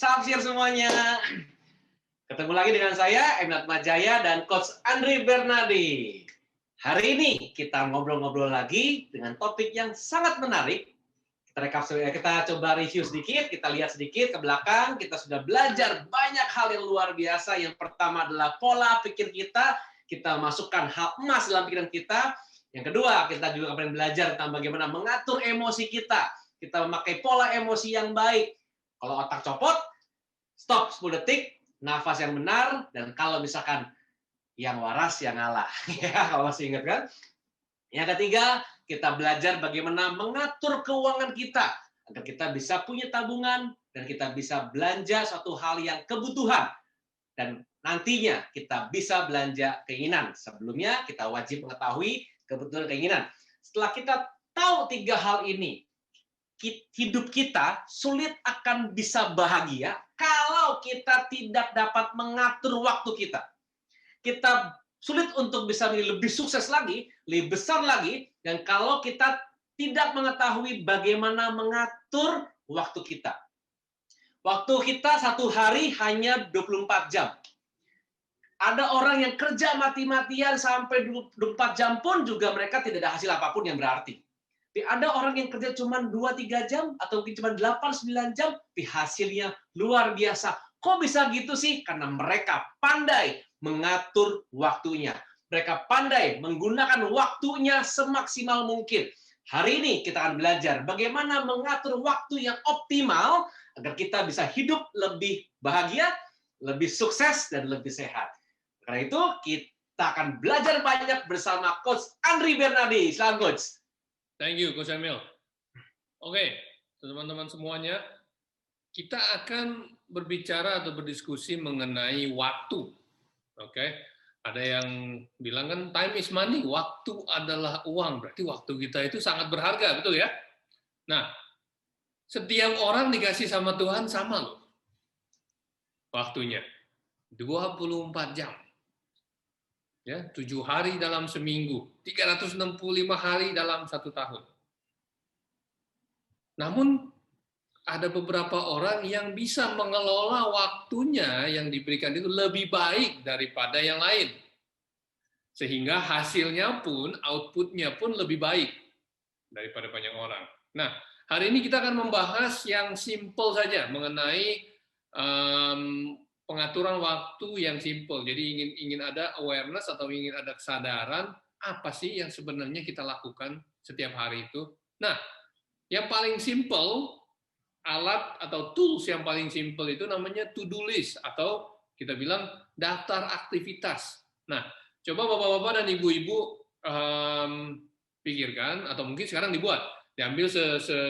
Salam share semuanya. Ketemu lagi dengan saya, Emnat Majaya dan Coach Andri Bernardi. Hari ini kita ngobrol-ngobrol lagi dengan topik yang sangat menarik. Kita coba review sedikit, kita lihat sedikit ke belakang. Kita sudah belajar banyak hal yang luar biasa. Yang pertama adalah pola pikir kita. Kita masukkan hal emas dalam pikiran kita. Yang kedua, kita juga akan belajar tentang bagaimana mengatur emosi kita. Kita memakai pola emosi yang baik. Kalau otak copot, stop 10 detik, nafas yang benar, dan kalau misalkan yang waras yang ngalah. Ya, kalau masih ingat kan? Yang ketiga, kita belajar bagaimana mengatur keuangan kita agar kita bisa punya tabungan dan kita bisa belanja suatu hal yang kebutuhan dan nantinya kita bisa belanja keinginan. Sebelumnya kita wajib mengetahui kebutuhan keinginan. Setelah kita tahu tiga hal ini, hidup kita sulit akan bisa bahagia kalau kita tidak dapat mengatur waktu kita. Kita sulit untuk bisa menjadi lebih sukses lagi, lebih besar lagi, dan kalau kita tidak mengetahui bagaimana mengatur waktu kita. Waktu kita satu hari hanya 24 jam. Ada orang yang kerja mati-matian sampai 24 jam pun juga mereka tidak ada hasil apapun yang berarti. Tapi ada orang yang kerja cuma 2-3 jam atau mungkin cuma 8-9 jam, tapi hasilnya luar biasa. Kok bisa gitu sih? Karena mereka pandai mengatur waktunya. Mereka pandai menggunakan waktunya semaksimal mungkin. Hari ini kita akan belajar bagaimana mengatur waktu yang optimal agar kita bisa hidup lebih bahagia, lebih sukses, dan lebih sehat. Karena itu kita akan belajar banyak bersama Coach Andri Bernardi. Selamat Coach. Thank you, Coach Emil. Oke, teman-teman semuanya, kita akan berbicara atau berdiskusi mengenai waktu. Oke, ada yang bilang kan time is money, waktu adalah uang. Berarti waktu kita itu sangat berharga, betul ya? Nah, setiap orang dikasih sama Tuhan sama loh waktunya. 24 jam. Ya, 7 hari dalam seminggu, 365 hari dalam 1 tahun. Namun ada beberapa orang yang bisa mengelola waktunya yang diberikan itu lebih baik daripada yang lain. Sehingga hasilnya pun, outputnya pun lebih baik daripada banyak orang. Nah, hari ini kita akan membahas yang simple saja mengenai pengaturan waktu yang simple. Jadi ingin ada awareness atau ingin ada kesadaran apa sih yang sebenarnya kita lakukan setiap hari itu. Nah, yang paling simple, alat atau tools yang paling simple itu namanya to-do list atau kita bilang daftar aktivitas. Nah, coba bapak-bapak dan ibu-ibu pikirkan atau mungkin sekarang dibuat. Diambil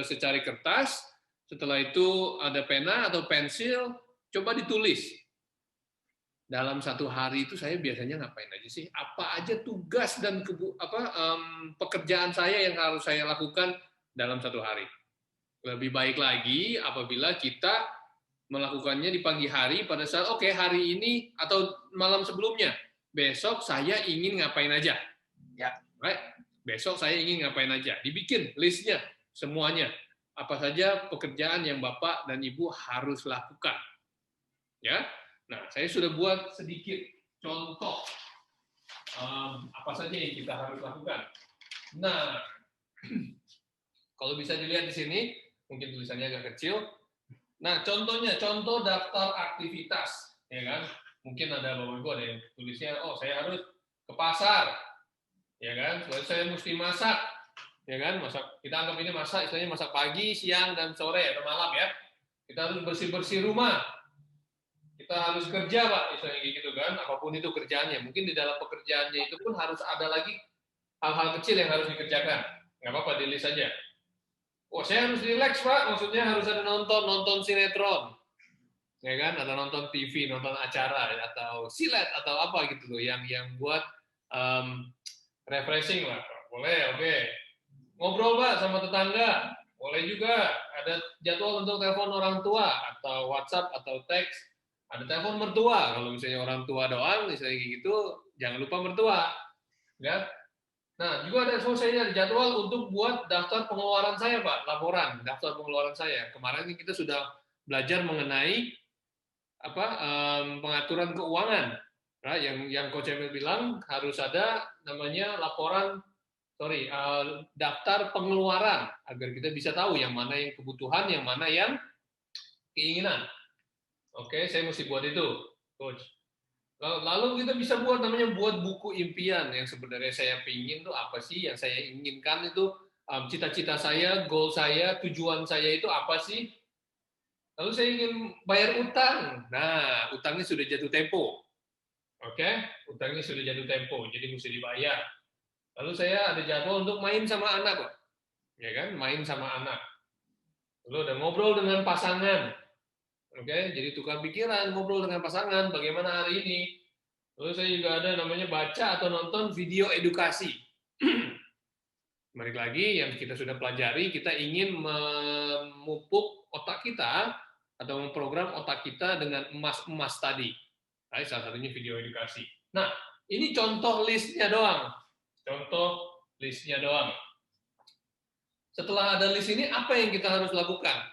secari kertas, setelah itu ada pena atau pensil, coba ditulis. Dalam 1 hari itu saya biasanya ngapain aja sih? Apa aja tugas dan pekerjaan saya yang harus saya lakukan dalam 1 hari? Lebih baik lagi apabila kita melakukannya di pagi hari pada saat hari ini atau malam sebelumnya. Besok saya ingin ngapain aja? Ya, right? Besok saya ingin ngapain aja? Dibikin listnya semuanya. Apa saja pekerjaan yang Bapak dan Ibu harus lakukan? Ya. Nah, saya sudah buat sedikit contoh apa saja yang kita harus lakukan. Nah, kalau bisa dilihat di sini, mungkin tulisannya agak kecil. Nah, contohnya, contoh daftar aktivitas, ya kan? Mungkin ada bapak-ibu ada yang tulisnya, saya harus ke pasar, ya kan? Saya mesti masak, ya kan? Masak. Kita anggap ini masak, istilahnya masak pagi, siang, dan sore atau malam ya. Kita harus bersih-bersih rumah. Kita harus kerja, Pak, misalnya gitu kan, apapun itu kerjaannya. Mungkin di dalam pekerjaannya itu pun harus ada lagi hal-hal kecil yang harus dikerjakan. Nggak apa-apa, di list saja. Saya harus relax, Pak, maksudnya harus ada nonton sinetron. Ya kan, atau nonton TV, nonton acara, atau silat, atau apa gitu loh, yang buat refreshing lah. Boleh, oke. Ngobrol, Pak, sama tetangga. Boleh juga. Ada jadwal untuk telepon orang tua, atau WhatsApp, atau teks. Ada telepon mertua, kalau misalnya orang tua doang, misalnya gitu, jangan lupa mertua. Ya. Nah, juga ada saya jadwal untuk buat daftar pengeluaran saya, Pak, laporan, daftar pengeluaran saya. Kemarin kita sudah belajar mengenai pengaturan keuangan. Nah, yang Coach Emil bilang harus ada namanya daftar pengeluaran agar kita bisa tahu yang mana yang kebutuhan, yang mana yang keinginan. Oke, saya mesti buat itu, Coach. Lalu kita bisa buat buku impian yang sebenarnya saya pingin tuh apa sih yang saya inginkan itu, cita-cita saya, goal saya, tujuan saya itu apa sih? Lalu saya ingin bayar utang. Nah, utangnya sudah jatuh tempo. Oke, utangnya sudah jatuh tempo, jadi mesti dibayar. Lalu saya ada jadwal untuk main sama anak, Pak. Ya kan, main sama anak. Lalu ada ngobrol dengan pasangan. Oke, jadi tukar pikiran, ngobrol dengan pasangan, bagaimana hari ini. Lalu saya juga ada namanya baca atau nonton video edukasi. Balik lagi, yang kita sudah pelajari, kita ingin memupuk otak kita atau memprogram otak kita dengan emas-emas tadi. Nah, salah satunya video edukasi. Nah, ini contoh listnya doang. Contoh listnya doang. Setelah ada list ini, apa yang kita harus lakukan?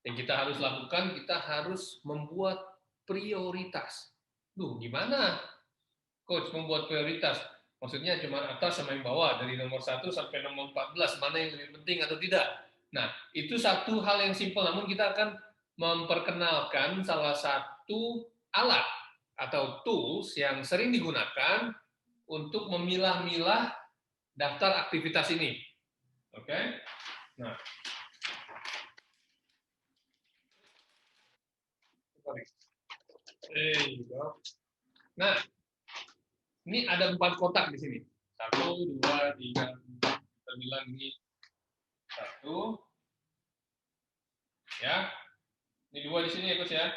Yang kita harus lakukan, kita harus membuat prioritas. Duh, gimana, Coach, membuat prioritas? Maksudnya cuma atas sama yang bawah, dari nomor 1 sampai nomor 14, mana yang lebih penting atau tidak? Nah, itu satu hal yang simpel, namun kita akan memperkenalkan salah satu alat atau tools yang sering digunakan untuk memilah-milah daftar aktivitas ini. Oke? Nah, nah, ini ada 4 kotak di sini. 1, 2, 3, 4. Kita bilang ini 1. Ya. Ini 2 di sini ya, Coach ya.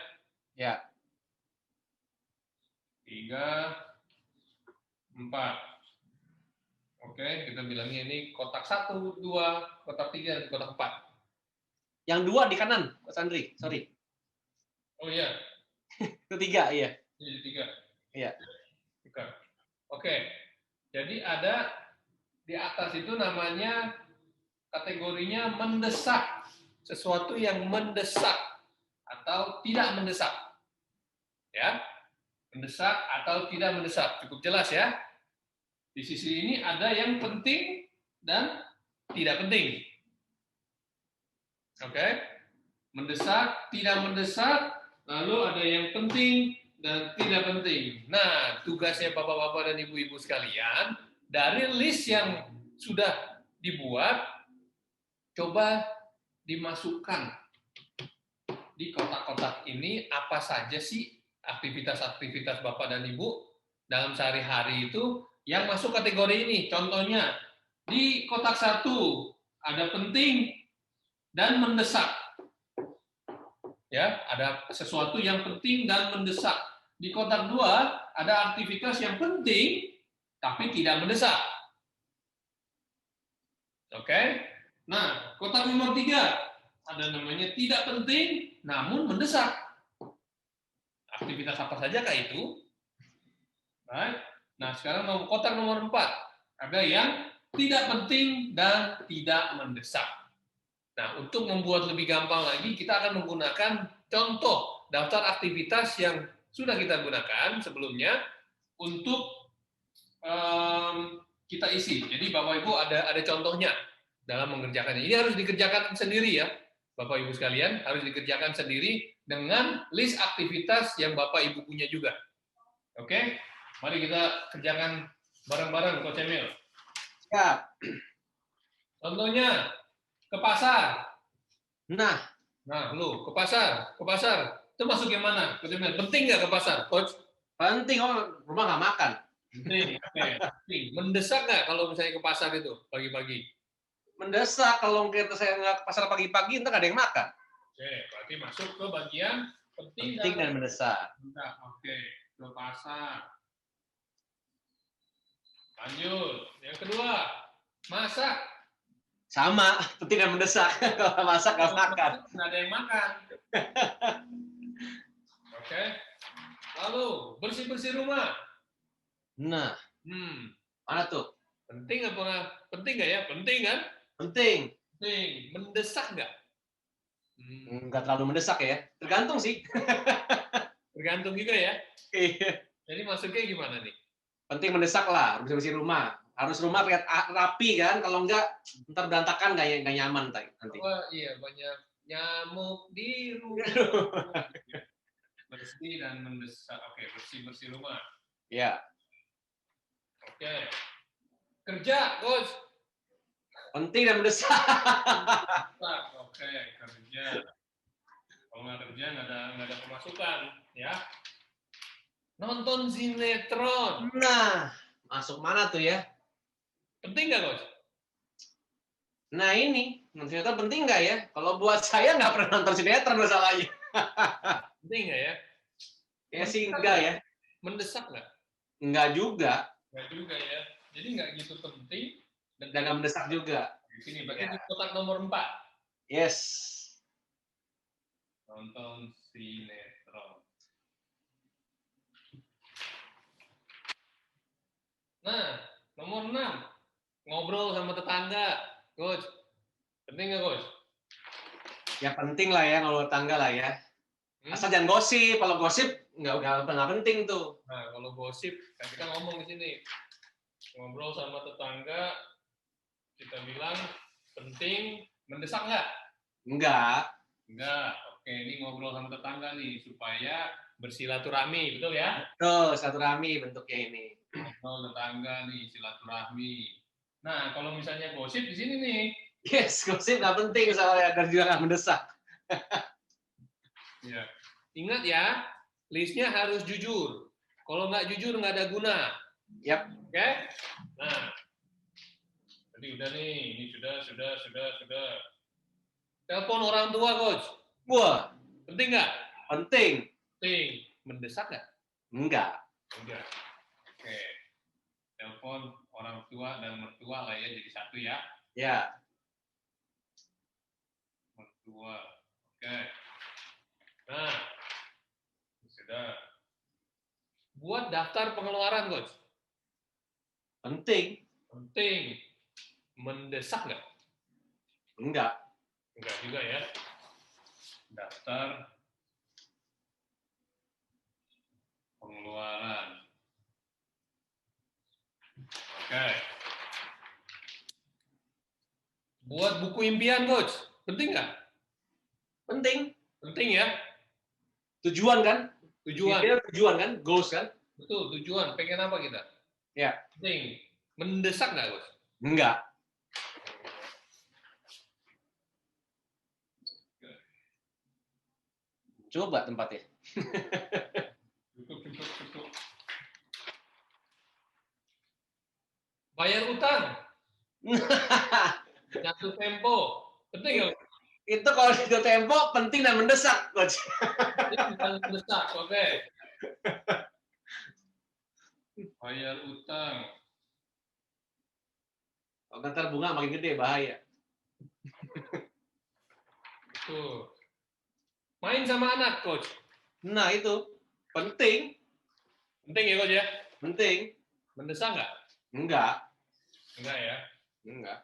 Ya. 3, 4. Oke, kita bilangnya ini kotak 1, 2, kotak 3, dan kotak 4. Yang 2 di kanan, Coach Andri. Sorry. Oh iya. Itu 3, iya. Ini 3. Iya. Oke. Jadi ada di atas itu namanya kategorinya mendesak. Sesuatu yang mendesak atau tidak mendesak. Ya. Mendesak atau tidak mendesak. Cukup jelas ya. Di sisi ini ada yang penting dan tidak penting. Oke? Mendesak, tidak mendesak, lalu ada yang penting dan tidak penting. Nah, tugasnya Bapak-bapak dan Ibu-ibu sekalian, dari list yang sudah dibuat, coba dimasukkan di kotak-kotak ini apa saja sih aktivitas-aktivitas Bapak dan Ibu dalam sehari-hari itu yang masuk kategori ini. Contohnya, di kotak 1 ada penting dan mendesak. Ya, ada sesuatu yang penting dan mendesak. Di kotak 2 ada aktivitas yang penting tapi tidak mendesak. Oke? Nah, kotak nomor 3 ada namanya tidak penting namun mendesak. Aktivitas apa saja kah itu? Right? Nah, sekarang kotak nomor 4 ada yang tidak penting dan tidak mendesak. Nah, untuk membuat lebih gampang lagi, kita akan menggunakan contoh daftar aktivitas yang sudah kita gunakan sebelumnya untuk kita isi. Jadi Bapak Ibu ada contohnya dalam mengerjakannya. Ini harus dikerjakan sendiri ya, Bapak Ibu sekalian, harus dikerjakan sendiri dengan list aktivitas yang Bapak Ibu punya juga. Oke? Mari kita kerjakan bareng-bareng, Coach Emil. Ya. Contohnya, ke pasar. Nah, lu ke pasar. Itu masuk yang mana? Penting nggak ke pasar, Coach? penting, rumah nggak makan. Penting, oke. Mendesak nggak kalau misalnya ke pasar itu pagi-pagi? Mendesak, kalau saya nggak ke pasar pagi-pagi, ntar nggak ada yang makan. Oke, berarti masuk ke bagian penting dan mendesak. Oke, ke pasar. Lanjut, yang kedua, masak. Sama, penting dan mendesak. Kalau masak nggak makan. Nggak ada yang makan. Oke. Lalu, bersih-bersih rumah. Nah, mana tuh? Penting apa? Penting nggak ya? Penting kan? Penting. Mendesak nggak? Nggak terlalu mendesak ya. Tergantung sih. Tergantung juga ya. Iya. Jadi masuknya gimana nih? Penting mendesak lah, bersih-bersih rumah. Harus rumah terlihat rapi kan, kalau enggak ntar berantakan nggak nyaman nanti. Wah, iya banyak nyamuk di rumah. Bersih dan mendesak. Oke, bersih-bersih rumah. Ya, Oke. Kerja, coach. penting dan mendesak. Oke, kerja. Kalau nggak kerja nggak ada pemasukan, ya. Nonton sinetron. Nah, masuk mana tuh ya? Penting nggak, coach? Nah ini, ternyata penting nggak ya? Kalau buat saya nggak pernah nonton sinetron masalahnya. Penting nggak ya? Ya sih enggak ya. Mendesak nggak? Enggak juga. Nggak juga ya. Jadi nggak gitu penting. Dan nggak mendesak juga. Di sini, berarti Ya. di kotak nomor 4. Yes. Nonton sinetron. Nah, nomor 6. Ngobrol sama tetangga. Coach, penting nggak, coach? Ya penting lah ya kalau tangga lah ya. Asal jangan gosip. Kalau gosip nggak penting tuh. Nah, kalau gosip, kan kita ngomong di sini. Ngobrol sama tetangga, kita bilang penting, mendesak nggak? Enggak. Enggak. Oke, ini ngobrol sama tetangga nih, supaya bersilaturahmi, betul ya? Tuh, silaturahmi bentuknya ini. Ngobrol tetangga nih, silaturahmi. Nah, kalau misalnya gosip di sini nih. Yes, gosip nggak penting soalnya dan juga nggak mendesak. Ya. Ingat ya, listnya harus jujur. Kalau nggak jujur nggak ada guna. Yap. Oke? Nah, tadi udah nih, ini sudah. Telepon orang tua, coach. Wah, Penting nggak? penting. Penting. Mendesak nggak? Enggak. Enggak. Oke. Telepon orang tua dan mertua lah ya, jadi satu ya. Ya. Mertua. Oke. Nah, sudah. Buat daftar pengeluaran, coach. Penting. Penting. Mendesak nggak? Enggak. Enggak juga ya. Daftar pengeluaran. Oke. Buat buku impian, coach. Penting nggak? Penting. Penting ya. Tujuan kan? Tujuan. Tujuan kan? Goals kan? Betul, tujuan. Pengen apa kita? Ya. Penting. Mendesak nggak, coach? Enggak. Coba tempatnya. Cukup. Bayar utang. Jatuh tempo. Penting nggak? Itu kalau di tempo penting dan mendesak, coach. Penting dan mendesak, oke. Bayar utang. Kalau ntar bunga makin gede, bahaya. Tuh. Main sama anak, coach. Nah, itu. Penting. Penting ya, coach ya? Penting. Mendesak nggak? Enggak. Enggak ya? Enggak.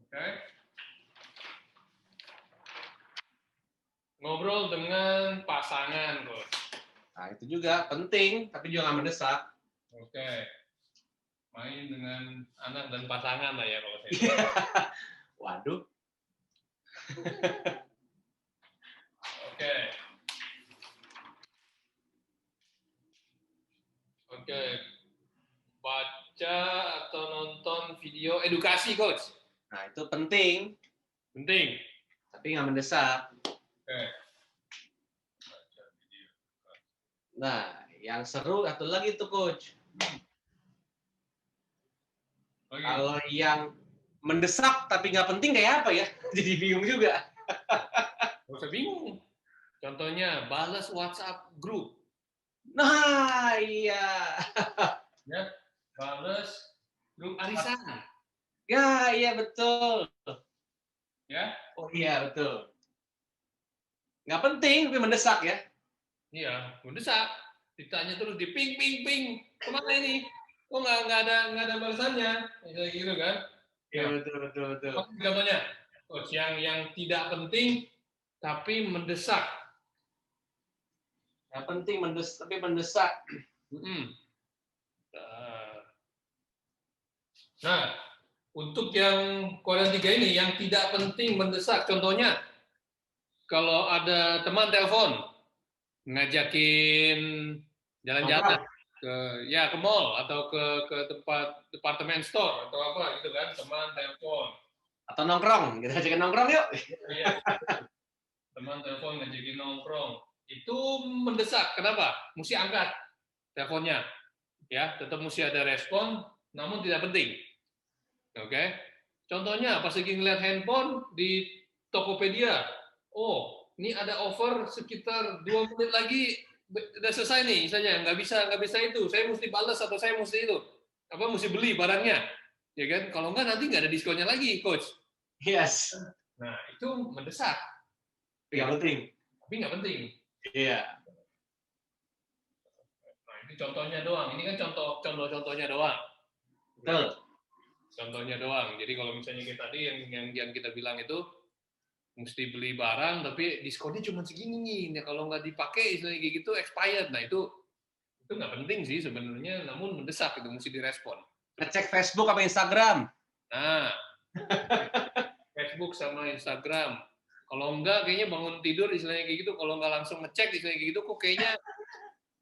Oke. Ngobrol dengan pasangan, coach. Nah, itu juga penting, tapi juga nggak mendesak. Oke. Main dengan anak dan pasangan lah ya kalau saya. Waduh. Oke. Oke. Baca atau nonton video edukasi, coach. Nah, itu penting, Penting. tapi nggak mendesak. Oke. Nah, yang seru satu lagi tuh, coach. Lagi. Kalau yang mendesak tapi nggak penting kayak apa ya? Jadi bingung juga. Gak usah bingung. Contohnya, balas WhatsApp grup. Nah, iya. Ya, balas grup arisan. Ya, iya betul. Ya. Oh iya, betul. Nggak penting, tapi mendesak ya. Iya, mendesak. Ditanya terus di ping. Kemana ini? Kok nggak ada balasannya? Kayak gitu kan? Iya, betul. Contohnya, Coach, yang tidak penting tapi mendesak. Yang penting tapi mendesak. Mm-mm. Nah, untuk yang Korea 3 ini yang tidak penting mendesak, contohnya kalau ada teman telepon ngajakin jalan-jalan ke mall atau ke tempat departemen store atau apa gitu kan, teman telepon. Atau nongkrong, kita ajakin nongkrong yuk. Iya, teman telepon ngajakin nongkrong. Itu mendesak. Kenapa? Mesti angkat teleponnya. Ya, tetap mesti ada respon, namun tidak penting. Oke. Contohnya pas lagi ngeliat handphone di Tokopedia. Oh, ini ada offer sekitar 2 menit lagi udah selesai nih, misalnya nggak bisa itu. Saya mesti balas atau saya mesti itu. Apa mesti beli barangnya. Ya kan? Kalau nggak nanti nggak ada diskonnya lagi, coach. Yes. Nah, itu mendesak. Tidak penting. Tapi nggak penting. Iya. Nah, ini contohnya doang. Ini kan contohnya doang. Betul. Contohnya doang. Jadi kalau misalnya kita tadi yang kita bilang itu mesti beli barang tapi diskonnya cuma segini nih. Nah, kalau nggak dipakai kayak gitu expired. Nah, itu nggak penting sih sebenarnya, namun mendesak itu mesti direspon. Ngecek Facebook apa Instagram. Nah, Facebook sama Instagram. Kalau enggak kayaknya bangun tidur istilahnya kayak gitu, kalau nggak langsung ngecek istilahnya kayak gitu kok kayaknya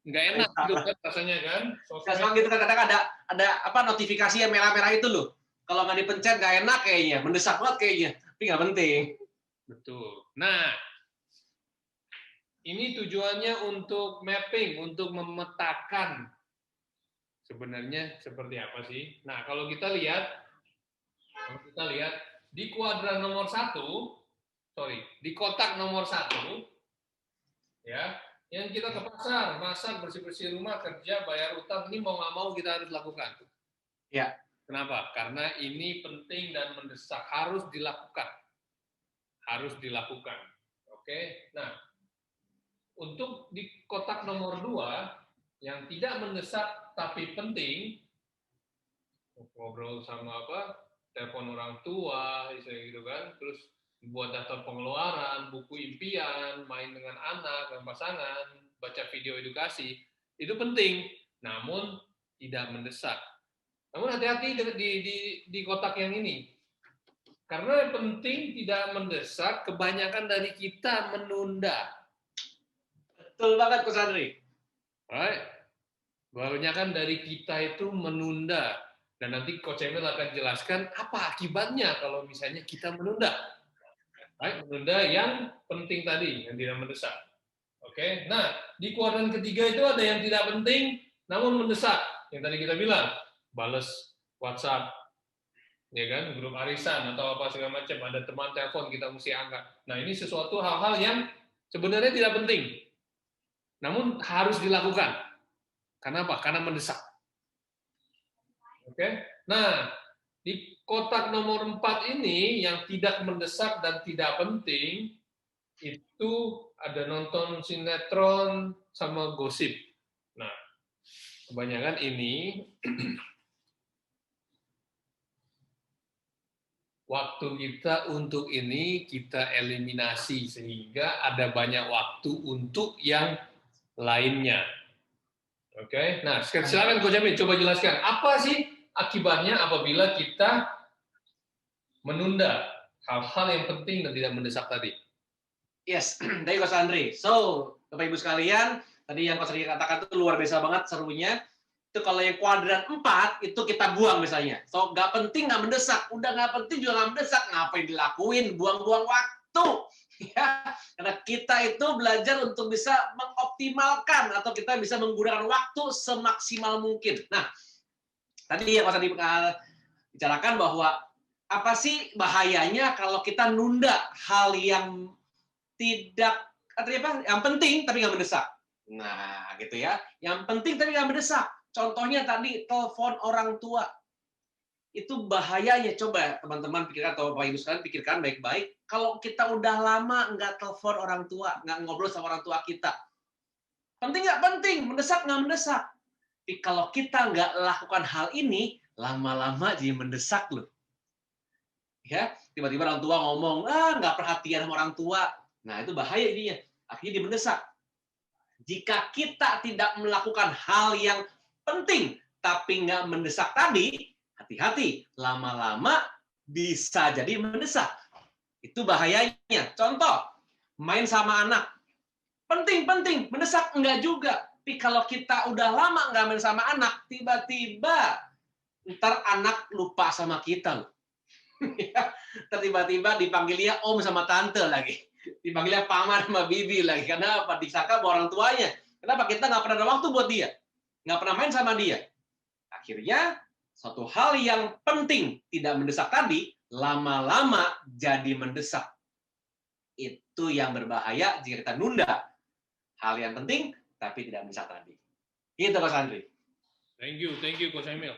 nggak enak gitu kan rasanya kan. Memang gitu kan kadang ada apa notifikasi yang merah-merah itu loh. Kalau nggak dipencet nggak enak kayaknya, mendesak banget kayaknya, tapi nggak penting. Betul. Nah, ini tujuannya untuk mapping, untuk memetakan sebenarnya seperti apa sih. Nah, kalau kita lihat di kuadran nomor 1, di kotak nomor 1, ya, yang kita ke pasar, masak, bersih-bersih rumah, kerja, bayar utang, ini mau nggak mau kita harus lakukan. Ya. Kenapa? Karena ini penting dan mendesak, harus dilakukan. Harus dilakukan. Oke. Nah, untuk di kotak nomor 2, yang tidak mendesak tapi penting, ngobrol sama telepon orang tua, misalnya gitu kan, terus buat daftar pengeluaran, buku impian, main dengan anak dan pasangan, baca video edukasi, itu penting, namun tidak mendesak. Namun hati-hati di kotak yang ini, karena penting tidak mendesak, kebanyakan dari kita menunda. Betul banget Coach Andri. Right? Kebanyakan dari kita itu menunda. Dan nanti Coach Emil akan jelaskan apa akibatnya kalau misalnya kita menunda. Right? Menunda yang penting tadi, yang tidak mendesak. Oke. Nah, di kuadran ketiga itu ada yang tidak penting, namun mendesak. Yang tadi kita bilang, bales WhatsApp, ya kan, grup arisan atau apa segala macam, ada teman telepon kita mesti angkat. Nah, ini sesuatu hal-hal yang sebenarnya tidak penting, namun harus dilakukan. Kenapa? Karena mendesak. Oke. Nah, di kotak nomor 4 ini yang tidak mendesak dan tidak penting itu ada nonton sinetron sama gosip. Nah, kebanyakan ini waktu kita untuk ini kita eliminasi sehingga ada banyak waktu untuk yang lainnya. Oke. Nah, silakan Coach Jamil coba jelaskan apa sih akibatnya apabila kita menunda hal-hal yang penting dan tidak mendesak tadi. Yes, dari Coach Andri. So, Bapak Ibu sekalian, tadi yang Coach Andri katakan itu luar biasa banget serunya. Itu kalau yang kuadran 4, itu kita buang misalnya. So, nggak penting, nggak mendesak. Udah nggak penting juga nggak mendesak. Ngapain dilakuin? Buang-buang waktu. Ya, karena kita itu belajar untuk bisa mengoptimalkan atau kita bisa menggunakan waktu semaksimal mungkin. Nah, tadi yang Coach Andri bicarakan bahwa apa sih bahayanya kalau kita nunda hal yang tidak apa, yang penting tapi nggak mendesak. Nah, gitu ya. Yang penting tapi nggak mendesak. Contohnya tadi telepon orang tua. Itu bahayanya. Coba teman-teman pikirkan atau Bapak Ibu sekalian pikirkan baik-baik. Kalau kita udah lama nggak telepon orang tua, nggak ngobrol sama orang tua kita. Penting nggak penting, mendesak nggak mendesak. Tapi kalau kita nggak lakukan hal ini, lama-lama jadi mendesak loh. Ya, tiba-tiba orang tua ngomong, nggak perhatian sama orang tua. Nah, itu bahaya ininya. Akhirnya dia mendesak. Jika kita tidak melakukan hal yang penting, tapi nggak mendesak tadi, hati-hati. Lama-lama bisa jadi mendesak. Itu bahayanya. Contoh, main sama anak. Penting, mendesak enggak juga. Tapi kalau kita udah lama nggak main sama anak, tiba-tiba ntar anak lupa sama kita loh. Tiba-tiba dipanggilnya om sama tante lagi. Dipanggilnya paman sama bibi lagi. Karena apa? Disangka sama orang tuanya. Kenapa? Kita nggak pernah ada waktu buat dia. Nggak pernah main sama dia. Akhirnya, suatu hal yang penting tidak mendesak tadi, lama-lama jadi mendesak. Itu yang berbahaya jika kita nunda hal yang penting, tapi tidak mendesak tadi. Gitu, Mas Andri. Thank you, Coach Emil.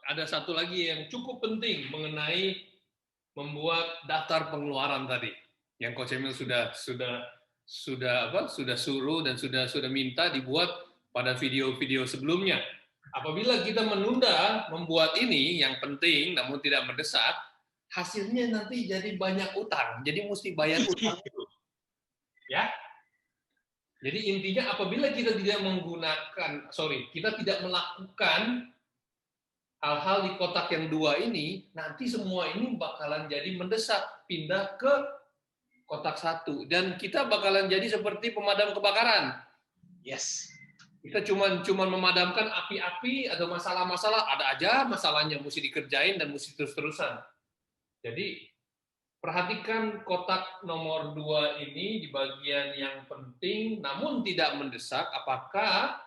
Ada satu lagi yang cukup penting mengenai membuat daftar pengeluaran tadi, yang Coach Emil sudah suruh dan sudah minta dibuat pada video-video sebelumnya. Apabila kita menunda membuat ini yang penting namun tidak mendesak, hasilnya nanti jadi banyak utang. Jadi mesti bayar utang itu. Ya. Jadi intinya apabila kita tidak kita tidak melakukan hal-hal di kotak yang dua ini, nanti semua ini bakalan jadi mendesak, pindah ke kotak satu. Dan kita bakalan jadi seperti pemadam kebakaran. Yes. Kita cuma memadamkan api-api atau masalah-masalah, ada aja masalahnya mesti dikerjain dan mesti terus-terusan. Jadi perhatikan kotak nomor 2 ini di bagian yang penting namun tidak mendesak, apakah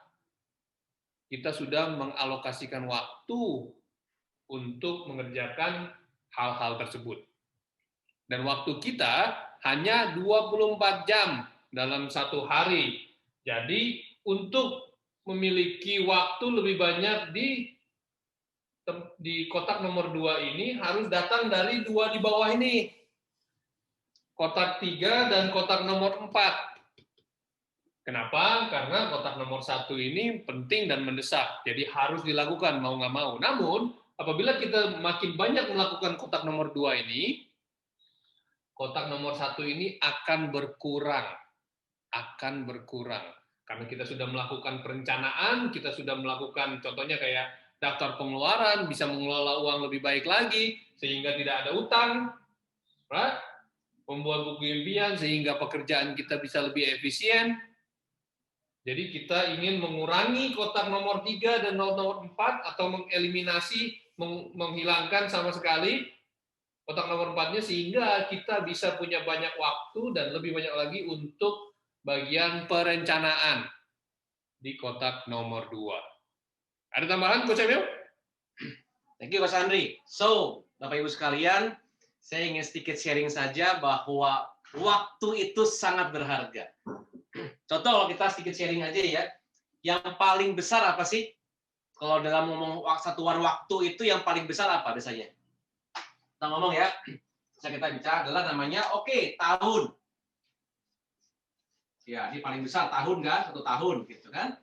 kita sudah mengalokasikan waktu untuk mengerjakan hal-hal tersebut. Dan waktu kita hanya 24 jam dalam satu hari. Jadi untuk memiliki waktu lebih banyak di kotak nomor 2 ini harus datang dari 2 di bawah ini. Kotak 3 dan kotak nomor 4. Kenapa? Karena kotak nomor 1 ini penting dan mendesak. Jadi harus dilakukan mau nggak mau. Namun, apabila kita makin banyak melakukan kotak nomor 2 ini, kotak nomor 1 ini akan berkurang. Akan berkurang. Karena kita sudah melakukan perencanaan, kita sudah melakukan contohnya kayak daftar pengeluaran, bisa mengelola uang lebih baik lagi, sehingga tidak ada utang. Right? Membuat buku impian sehingga pekerjaan kita bisa lebih efisien. Jadi kita ingin mengurangi kotak nomor 3 dan nomor 4 atau mengeliminasi, menghilangkan sama sekali kotak nomor 4-nya sehingga kita bisa punya banyak waktu dan lebih banyak lagi untuk bagian perencanaan di kotak nomor 2. Ada tambahan, Coach Emil? Thank you, Mas Andri. So, Bapak Ibu sekalian, saya ingin sedikit sharing saja bahwa waktu itu sangat berharga. Contoh, kalau kita sedikit sharing aja ya, yang paling besar apa sih? Kalau dalam ngomong satuan waktu itu yang paling besar apa biasanya? Kita ngomong ya, bisa kita bicara adalah namanya, tahun. Ya, ini paling besar tahun kan? 1 tahun gitu kan?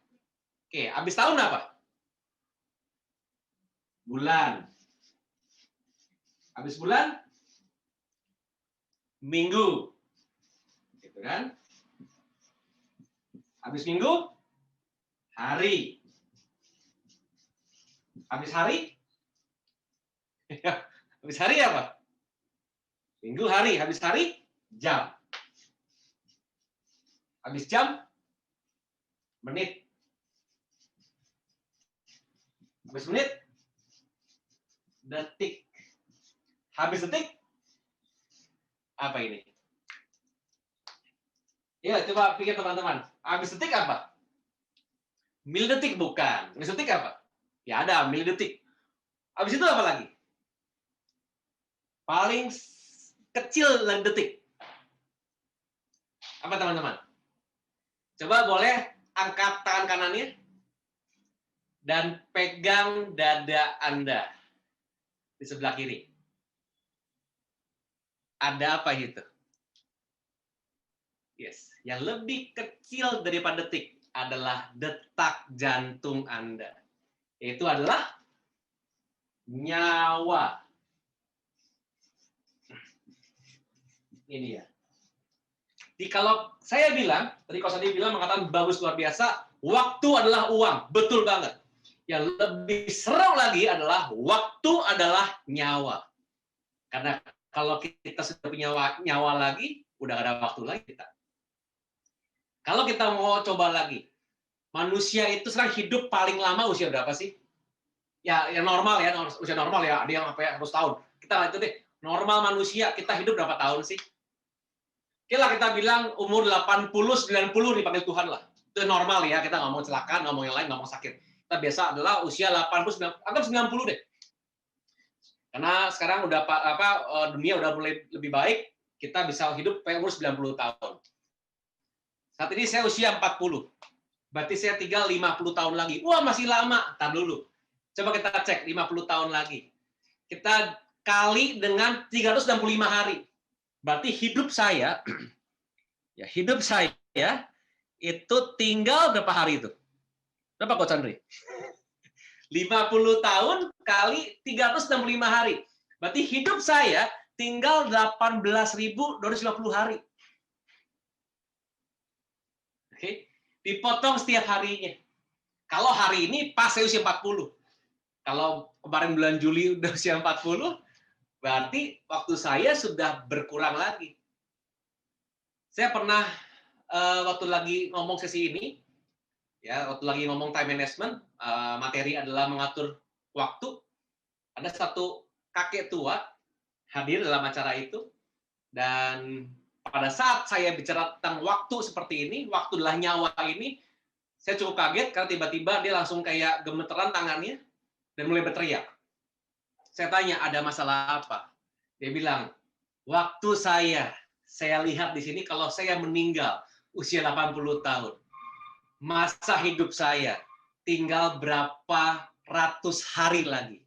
Habis tahun apa? Bulan. Habis bulan? Minggu. Gitu kan? Habis minggu? Hari. Habis hari? Habis hari apa? Minggu hari. Habis hari? Jam. Habis jam? Menit. Habis menit? Detik. Habis detik? Apa ini? Ya, coba pikir teman-teman. Habis detik apa? Milidetik bukan. Habis detik apa? Ya ada, milidetik. Habis itu apa lagi? Paling kecil dari detik. Apa teman-teman? Coba boleh angkat tangan kanannya dan pegang dada Anda di sebelah kiri. Ada apa itu? Yes, yang lebih kecil daripada detik adalah detak jantung Anda. Itu adalah nyawa. Ini dia. Jadi kalau saya bilang, tadi Coach Andi bilang mengatakan bagus luar biasa, waktu adalah uang, betul banget. Yang lebih seru lagi adalah waktu adalah nyawa. Karena kalau kita sudah punya nyawa lagi, udah gak ada waktu lagi kita. Kalau kita mau coba lagi, manusia itu sekarang hidup paling lama usia berapa sih? Ya, yang normal ya, usia normal ya, ada yang sampai 100 tahun. Kita itu deh, normal manusia kita hidup berapa tahun sih? Oke lah kita bilang umur 80, 90 dipanggil Tuhan lah. Itu normal ya, kita nggak mau kecelakaan, nggak mau yang lain, nggak mau sakit. Kita biasa adalah usia 80, 90, anggap 90 deh. Karena sekarang udah dunia udah mulai lebih baik, kita bisa hidup sampai umur 90 tahun. Saat ini saya usia 40. Berarti saya tinggal 50 tahun lagi. Wah, masih lama. Tar dulu. Coba kita cek 50 tahun lagi. Kita kali dengan 365 hari. Berarti hidup saya itu tinggal berapa hari itu? Berapa Coach Andri? 50 tahun kali 365 hari. Berarti hidup saya tinggal 18.250 hari. Oke, dipotong setiap harinya. Kalau hari ini pas saya usia 40. Kalau kemarin bulan Juli udah usia 40, berarti waktu saya sudah berkurang lagi. Saya pernah waktu lagi ngomong sesi ini, ya waktu lagi ngomong time management, materi adalah mengatur waktu. Ada satu kakek tua hadir dalam acara itu, dan pada saat saya bicara tentang waktu seperti ini, waktu adalah nyawa ini, saya cukup kaget karena tiba-tiba dia langsung kayak gemeteran tangannya dan mulai berteriak. Saya tanya, ada masalah apa? Dia bilang, waktu saya lihat di sini kalau saya meninggal usia 80 tahun. Masa hidup saya tinggal berapa ratus hari lagi.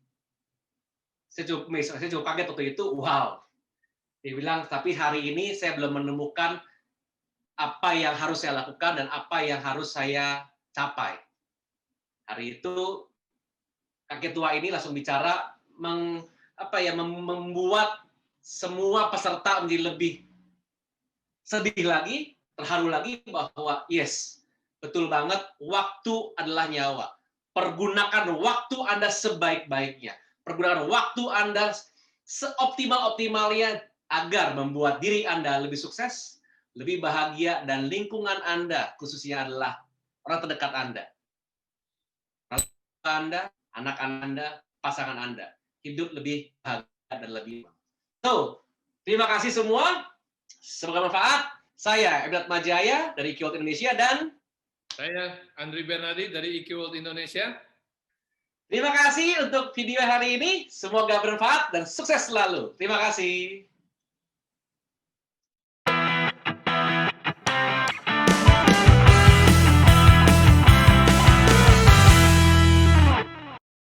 Saya cukup kaget waktu itu, wow. Dia bilang, tapi hari ini saya belum menemukan apa yang harus saya lakukan dan apa yang harus saya capai. Hari itu kakek tua ini langsung bicara membuat semua peserta menjadi lebih sedih lagi, terharu lagi bahwa yes, betul banget, waktu adalah nyawa. Pergunakan waktu Anda sebaik-baiknya. Pergunakan waktu Anda seoptimal-optimalnya agar membuat diri Anda lebih sukses, lebih bahagia, dan lingkungan Anda, khususnya adalah orang terdekat Anda, anak Anda, pasangan Anda. Hidup lebih bahagia dan lebih. So, terima kasih semua. Semoga bermanfaat. Saya Ebnat Majaya dari IQ World Indonesia dan saya Andri Bernardi dari IQ World Indonesia. Terima kasih untuk video hari ini. Semoga bermanfaat dan sukses selalu. Terima kasih.